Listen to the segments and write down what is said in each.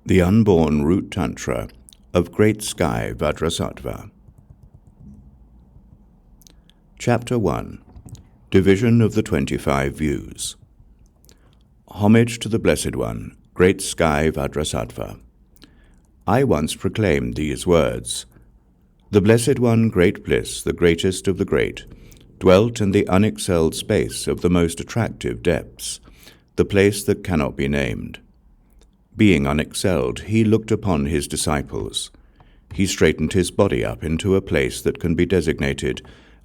The Unborn Root Tantra of Great Sky Vajrasattva. Chapter 1. Division of the 25 Views. Homage to the Blessed One, Great Sky Vajrasattva. I once proclaimed these words: The Blessed One, great bliss, the greatest of the great, dwelt in the unexcelled space of the most attractive depths, the place that cannot be named. Being unexcelled, he looked upon his disciples. He straightened his body up into a place that can be designated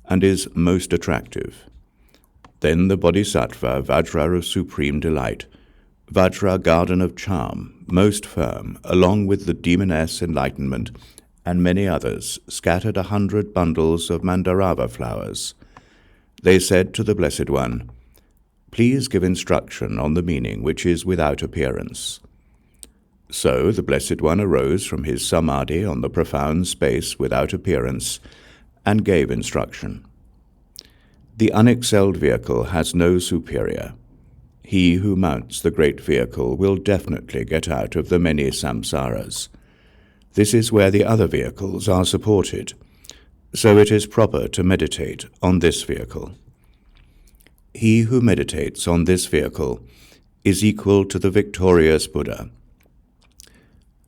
and is most attractive. Then the Bodhisattva, Vajra of supreme delight, Vajra garden of charm, most firm, along with the demoness enlightenment, and many others, scattered 100 bundles of mandarava flowers. They said to the Blessed One, Please give instruction on the meaning which is without appearance. So the Blessed One arose from his samadhi on the profound space without appearance and gave instruction. The unexcelled vehicle has no superior. He who mounts the great vehicle will definitely get out of the many samsaras. This is where the other vehicles are supported, so it is proper to meditate on this vehicle. He who meditates on this vehicle is equal to the victorious Buddha.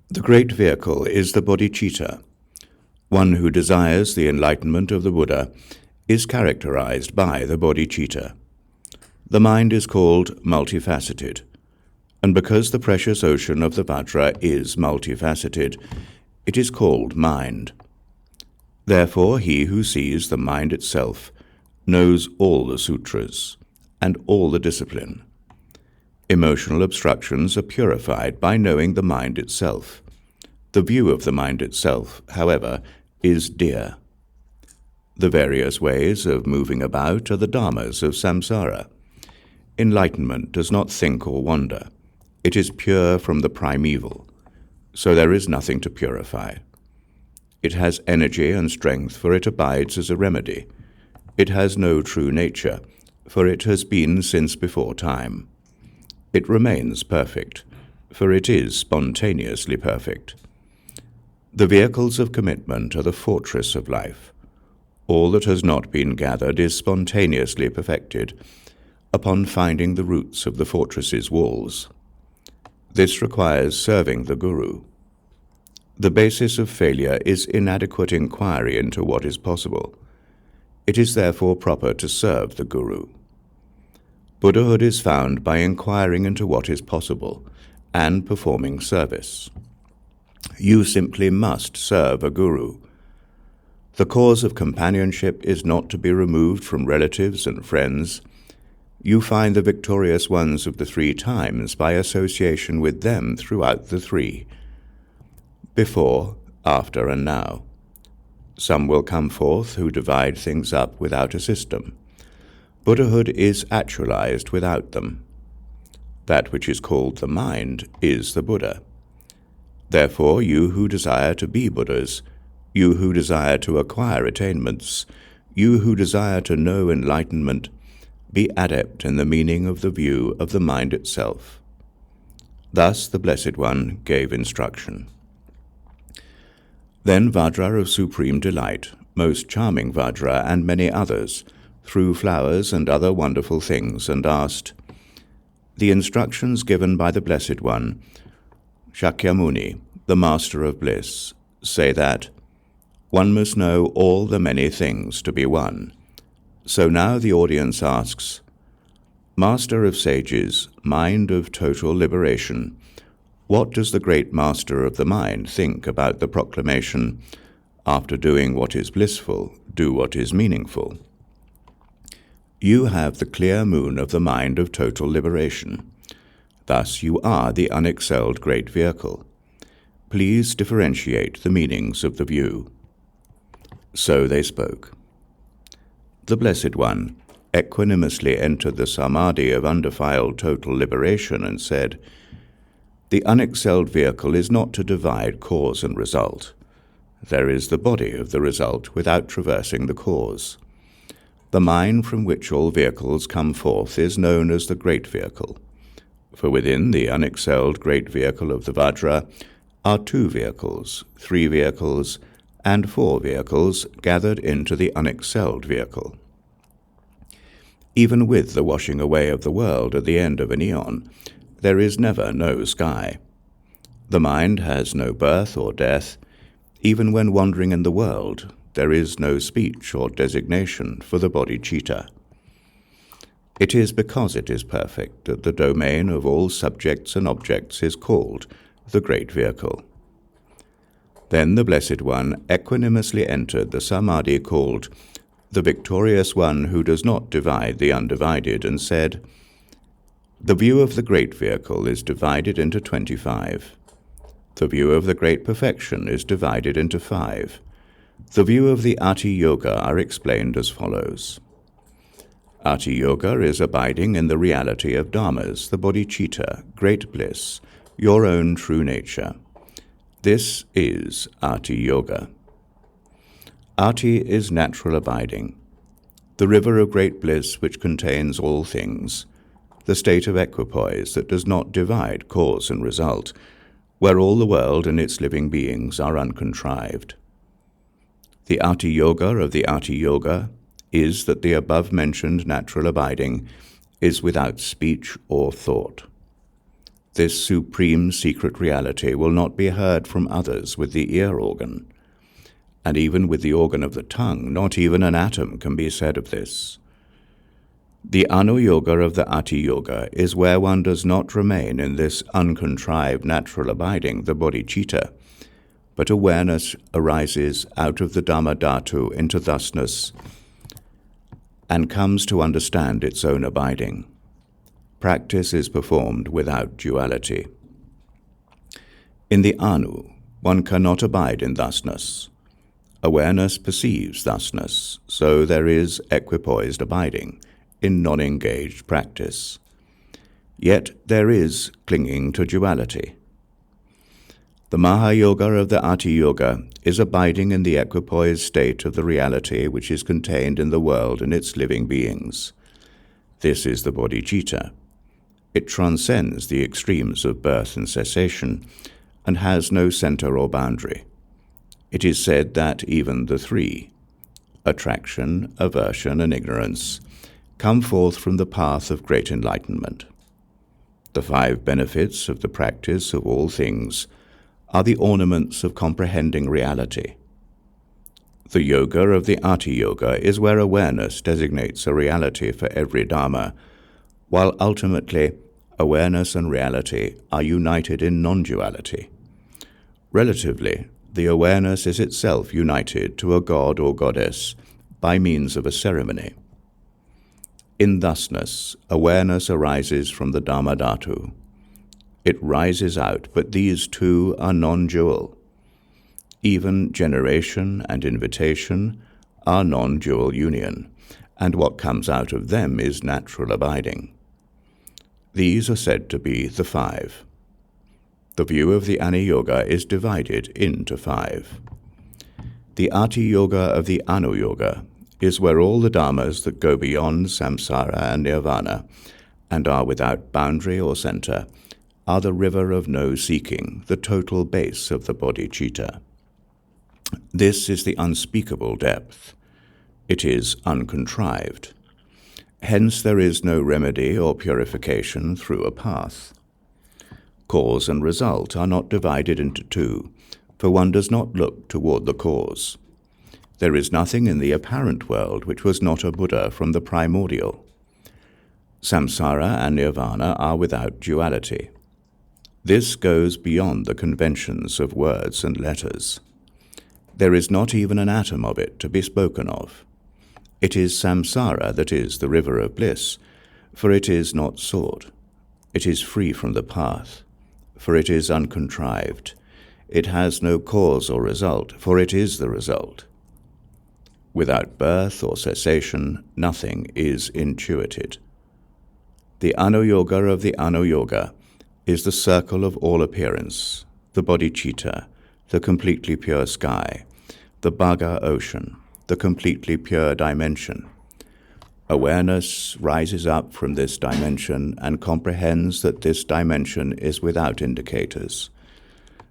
The great vehicle is the Bodhicitta. One who desires the enlightenment of the Buddha is characterized by the Bodhicitta. The mind is called multifaceted, and because the precious ocean of the Vajra is multifaceted, it is called mind. Therefore, he who sees the mind itself knows all the sutras and all the discipline. Emotional obstructions are purified by knowing the mind itself. The view of the mind itself, however, is dear. The various ways of moving about are the dharmas of samsara. Enlightenment does not think or wander. It is pure from the primeval, so there is nothing to purify. It has energy and strength, for it abides as a remedy. It has no true nature, for it has been since before time. It remains perfect, for it is spontaneously perfect. The vehicles of commitment are the fortress of life. All that has not been gathered is spontaneously perfected upon finding the roots of the fortress's walls. This requires serving the Guru. The basis of failure is inadequate inquiry into what is possible. It is therefore proper to serve the Guru. Buddhahood is found by inquiring into what is possible and performing service. You simply must serve a Guru. The cause of companionship is not to be removed from relatives and friends. You find the victorious ones of the 3 times by association with them throughout the 3. Before, after, and now. Some will come forth who divide things up without a system. Buddhahood is actualized without them. That which is called the mind is the Buddha. Therefore, you who desire to be Buddhas, you who desire to acquire attainments, you who desire to know enlightenment, be adept in the meaning of the view of the mind itself. Thus the Blessed One gave instruction. Then Vajra of supreme delight, most charming Vajra, and many others, threw flowers and other wonderful things, and asked, The instructions given by the Blessed One, Shakyamuni, the Master of Bliss, say that one must know all the many things to be one. So now the audience asks, Master of Sages, Mind of Total Liberation, what does the great Master of the Mind think about the proclamation, after doing what is blissful, do what is meaningful? You have the clear moon of the mind of total liberation. Thus you are the unexcelled great vehicle. Please differentiate the meanings of the view. So they spoke. The Blessed One equanimously entered the samadhi of undefiled total liberation and said, The unexcelled vehicle is not to divide cause and result. There is the body of the result without traversing the cause. The mind from which all vehicles come forth is known as the great vehicle. For within the unexcelled great vehicle of the Vajra are 2 vehicles, 3 vehicles, and 4 vehicles gathered into the unexcelled vehicle. Even with the washing away of the world at the end of an eon, there is never no sky. The mind has no birth or death. Even when wandering in the world, there is no speech or designation for the Bodhicitta. It is because it is perfect that the domain of all subjects and objects is called the Great Vehicle. Then the Blessed One equanimously entered the Samadhi called the Victorious One who does not divide the undivided, and said, "The view of the Great Vehicle is divided into 25. The view of the Great Perfection is divided into 5. The view of the Ati Yoga are explained as follows. Ati Yoga is abiding in the reality of dharmas, the bodhicitta, great bliss, your own true nature. This is Ati Yoga. Ati is natural abiding, the river of great bliss which contains all things, the state of equipoise that does not divide cause and result, where all the world and its living beings are uncontrived. The Ati Yoga of the Ati Yoga is that the above-mentioned natural abiding is without speech or thought. This supreme secret reality will not be heard from others with the ear organ, and even with the organ of the tongue, not even an atom can be said of this. The Anu-yoga of the Ati Yoga is where one does not remain in this uncontrived natural abiding, the bodhicitta, but awareness arises out of the Dhamma Dhatu into thusness and comes to understand its own abiding. Practice is performed without duality. In the Anu, one cannot abide in thusness. Awareness perceives thusness, so there is equipoised abiding in non-engaged practice. Yet there is clinging to duality. The Maha-yoga of the Ati Yoga is abiding in the equipoised state of the reality which is contained in the world and its living beings. This is the bodhicitta. It transcends the extremes of birth and cessation, and has no center or boundary. It is said that even the 3, attraction, aversion, and ignorance, come forth from the path of great enlightenment. The 5 benefits of the practice of all things are the ornaments of comprehending reality. The yoga of the Ati Yoga is where awareness designates a reality for every dharma, while ultimately awareness and reality are united in non-duality. Relatively, the awareness is itself united to a god or goddess by means of a ceremony. In thusness, awareness arises from the Dhamma Dhatu. It rises out, but these 2 are non-dual. Even generation and invitation are non-dual union, and what comes out of them is natural abiding. These are said to be the 5. The view of the Ani Yoga is divided into 5. The Ati Yoga of the Anu Yoga is where all the dharmas that go beyond samsara and nirvana and are without boundary or center are the river of no seeking, the total base of the bodhicitta. This is the unspeakable depth. It is uncontrived. Hence there is no remedy or purification through a path. Cause and result are not divided into 2, for one does not look toward the cause. There is nothing in the apparent world which was not a Buddha from the primordial. Samsara and nirvana are without duality. This goes beyond the conventions of words and letters. There is not even an atom of it to be spoken of. It is samsara that is the river of bliss, for it is not sought. It is free from the path, for it is uncontrived. It has no cause or result, for it is the result. Without birth or cessation, nothing is intuited. The Anu-yoga of the Anu-yoga is the circle of all appearance, the bodhicitta, the completely pure sky, the bhaga ocean, the completely pure dimension. Awareness rises up from this dimension and comprehends that this dimension is without indicators.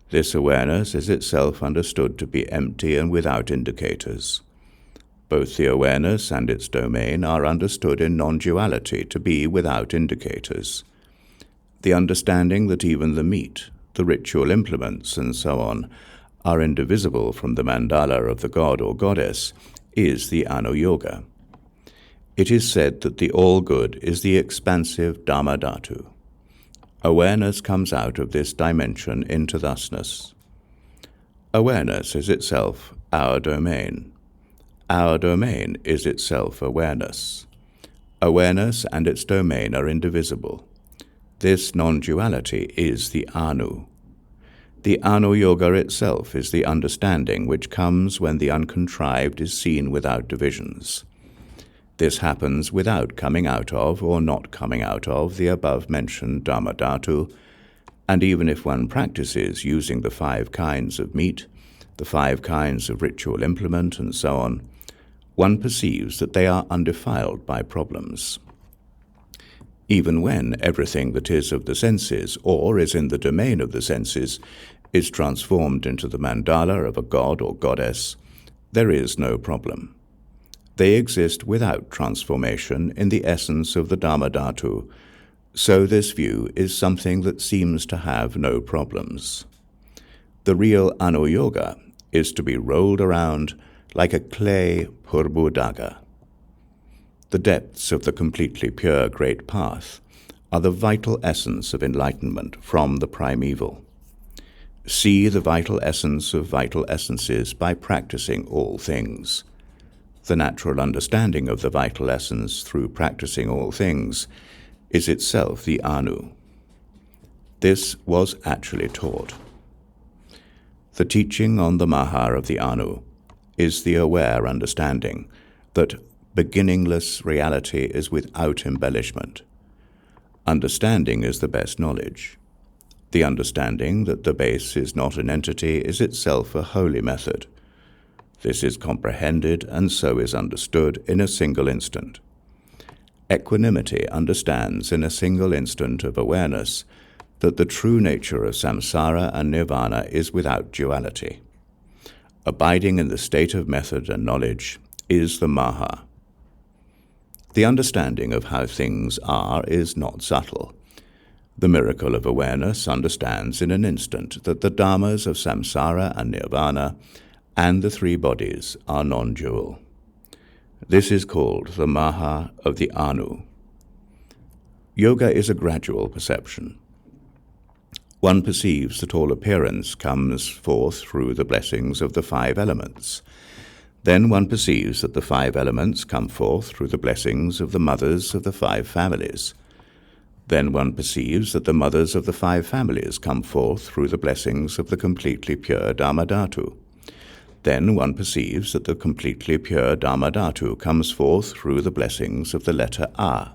This awareness is itself understood to be empty and without indicators. Both the awareness and its domain are understood in non-duality to be without indicators. The understanding that even the meat, the ritual implements, and so on, are indivisible from the mandala of the god or goddess is the Anu-yoga. It is said that the all-good is the expansive Dhamma-dhatu. Awareness comes out of this dimension into thusness. Awareness is itself our domain. Our domain is itself awareness. Awareness and its domain are indivisible. This non-duality is the Anu. The Anu-yoga itself is the understanding which comes when the uncontrived is seen without divisions. This happens without coming out of or not coming out of the above-mentioned Dhamma-dhatu, and even if one practices using the 5 kinds of meat, the 5 kinds of ritual implement, and so on, one perceives that they are undefiled by problems. Even when everything that is of the senses, or is in the domain of the senses, is transformed into the mandala of a god or goddess, there is no problem. They exist without transformation in the essence of the Dhamma-dhatu, so this view is something that seems to have no problems. The real Anu-yoga is to be rolled around like a clay purbudaga. The depths of the completely pure Great Path are the vital essence of enlightenment from the primeval. See the vital essence of vital essences by practicing all things. The natural understanding of the vital essence through practicing all things is itself the Anu. This was actually taught. The teaching on the Maha of the Anu is the aware understanding that beginningless reality is without embellishment. Understanding is the best knowledge. The understanding that the base is not an entity is itself a holy method. This is comprehended and so is understood in a single instant. Equanimity understands in a single instant of awareness that the true nature of samsara and nirvana is without duality. Abiding in the state of method and knowledge is the Maha. The understanding of how things are is not subtle. The miracle of awareness understands in an instant that the dharmas of samsara and nirvana and the 3 bodies are non-dual. This is called the Maha of the Anu. Yoga is a gradual perception. One perceives that all appearance comes forth through the blessings of the 5 elements. Then one perceives that the 5 elements come forth through the blessings of the mothers of the 5 families. Then one perceives that the mothers of the 5 families come forth through the blessings of the completely pure Dhamma-dhatu. Then one perceives that the completely pure Dhamma-dhatu comes forth through the blessings of the letter A.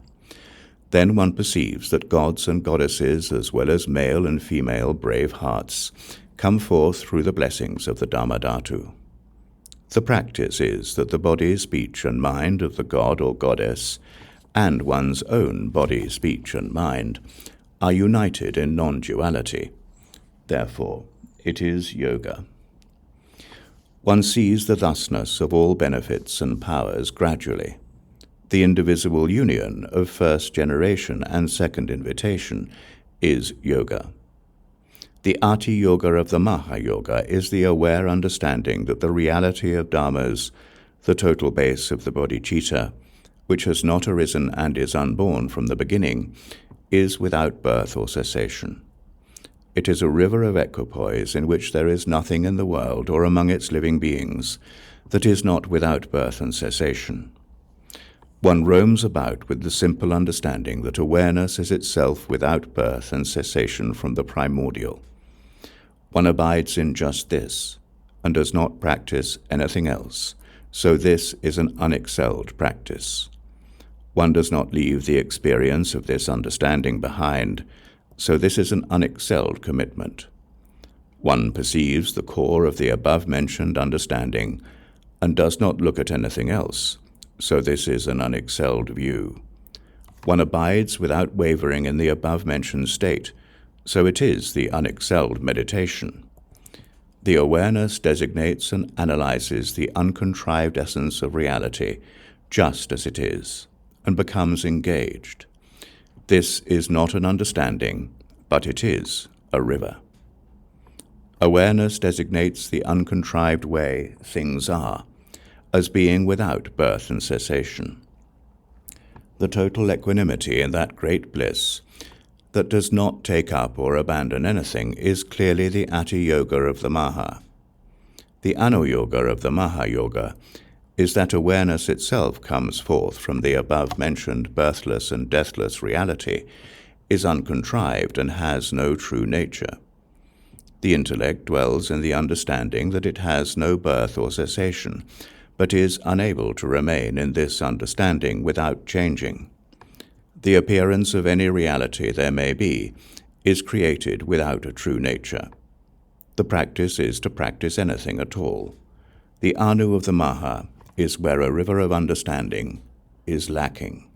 Then one perceives that gods and goddesses, as well as male and female brave hearts, come forth through the blessings of the Dhamma-dhatu. The practice is that the body, speech, and mind of the god or goddess, and one's own body, speech, and mind, are united in non-duality. Therefore, it is yoga. One sees the thusness of all benefits and powers gradually. The indivisible union of first generation and second invitation is yoga. The Ati-yoga of the Maha-yoga is the aware understanding that the reality of dharmas, the total base of the bodhicitta, which has not arisen and is unborn from the beginning, is without birth or cessation. It is a river of equipoise in which there is nothing in the world or among its living beings that is not without birth and cessation. One roams about with the simple understanding that awareness is itself without birth and cessation from the primordial. One abides in just this and does not practice anything else, so this is an unexcelled practice. One does not leave the experience of this understanding behind, so this is an unexcelled commitment. One perceives the core of the above-mentioned understanding and does not look at anything else, so this is an unexcelled view. One abides without wavering in the above-mentioned state, so it is the unexcelled meditation. The awareness designates and analyzes the uncontrived essence of reality just as it is, and becomes engaged. This is not an understanding, but it is a river. Awareness designates the uncontrived way things are, as being without birth and cessation. The total equanimity in that great bliss that does not take up or abandon anything is clearly the Ati Yoga of the Maha. The Anu Yoga of the Maha Yoga is that awareness itself comes forth from the above-mentioned birthless and deathless reality, is uncontrived and has no true nature. The intellect dwells in the understanding that it has no birth or cessation, but is unable to remain in this understanding without changing. The appearance of any reality there may be is created without a true nature. The practice is to practice anything at all. The Anu of the Maha is where a river of understanding is lacking.